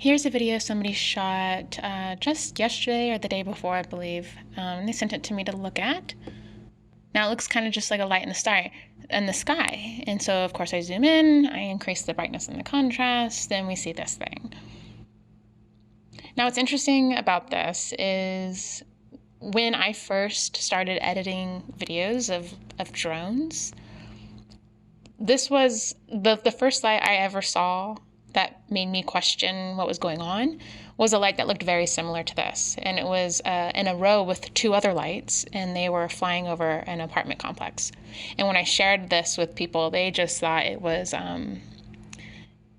Here's a video somebody shot just yesterday or the day before, I believe. They sent it to me to look at. Now it looks kind of just like a light in the sky. And so, of course, I zoom in, I increase the brightness and the contrast, then we see this thing. Now, what's interesting about this is when I first started editing videos of drones, this was the first light I ever saw that made me question what was going on was a light that looked very similar to this. And it was in a row with two other lights, and they were flying over an apartment complex. And when I shared this with people, they just thought it was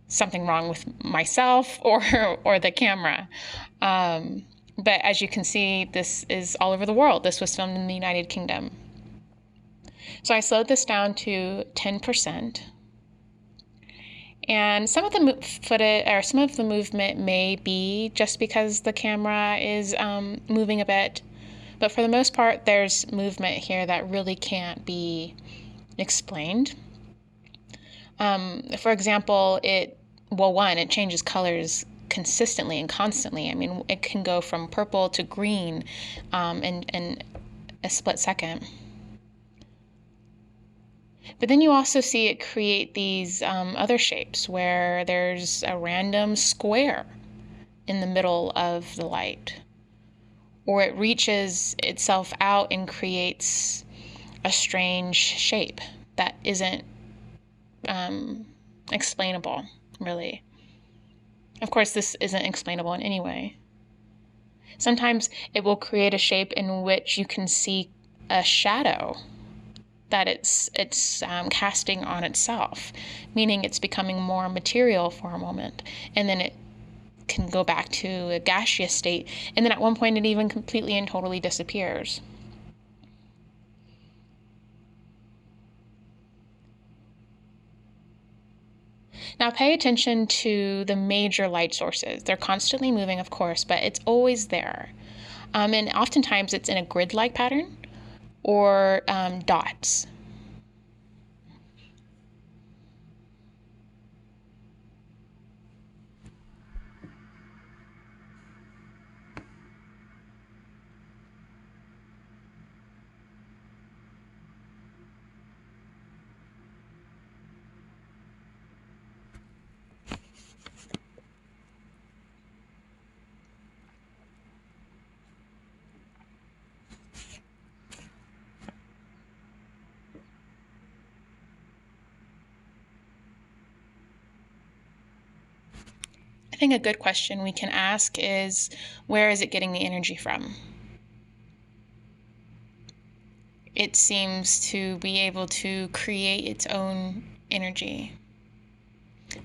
something wrong with myself or the camera. But as you can see, this is all over the world. This was filmed in the United Kingdom. So I slowed this down to 10%. And some of the footage or some of the movement may be just because the camera is moving a bit. But for the most part, there's movement here that really can't be explained. For example, it changes colors consistently and constantly. I mean, it can go from purple to green in a split second. But then you also see it create these other shapes where there's a random square in the middle of the light, or it reaches itself out and creates a strange shape that isn't explainable, really. Of course, this isn't explainable in any way. Sometimes it will create a shape in which you can see a shadow that it's casting on itself, meaning it's becoming more material for a moment, and then it can go back to a gaseous state, and then at one point it even completely and totally disappears. Now pay attention to the major light sources. They're constantly moving, of course, but it's always there. And oftentimes it's in a grid-like pattern or dots. I think a good question we can ask is, where is it getting the energy from? It seems to be able to create its own energy.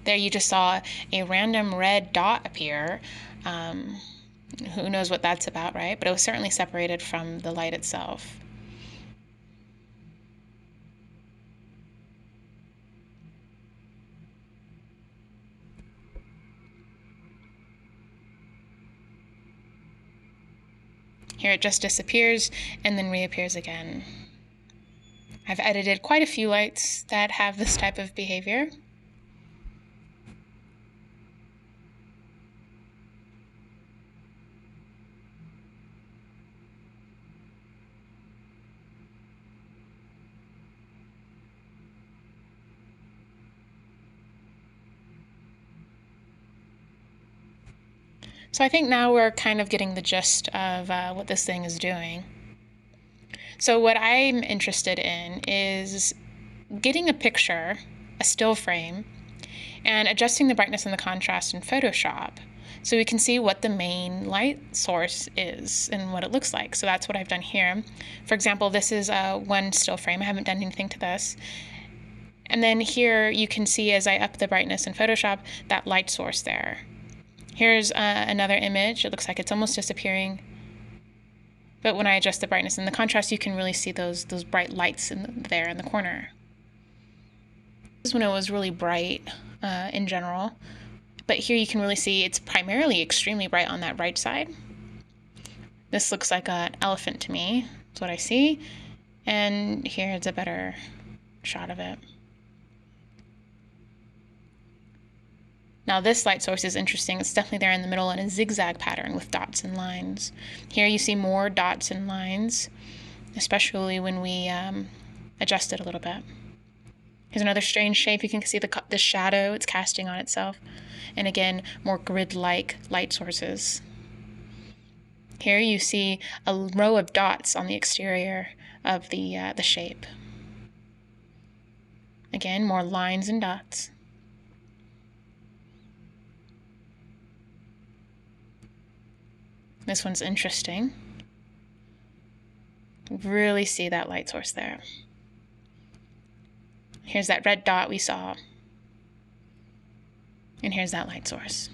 There you just saw a random red dot appear. Who knows what that's about, right? But it was certainly separated from the light itself. Here it just disappears and then reappears again. I've edited quite a few lights that have this type of behavior. So I think now we're kind of getting the gist of what this thing is doing. So what I'm interested in is getting a picture, a still frame, and adjusting the brightness and the contrast in Photoshop so we can see what the main light source is and what it looks like. So that's what I've done here. For example, this is one still frame. I haven't done anything to this. And then here you can see, as I up the brightness in Photoshop, that light source there. Here's another image. It looks like it's almost disappearing. But when I adjust the brightness and the contrast, you can really see those bright lights there in the corner. This is when it was really bright in general. But here you can really see it's primarily extremely bright on that right side. This looks like an elephant to me. That's what I see. And here's a better shot of it. Now this light source is interesting. It's definitely there in the middle in a zigzag pattern with dots and lines. Here you see more dots and lines, especially when we adjust it a little bit. Here's another strange shape. You can see the shadow it's casting on itself. And again, more grid-like light sources. Here you see a row of dots on the exterior of the shape. Again, more lines and dots. This one's interesting. Really see that light source there. Here's that red dot we saw. And here's that light source.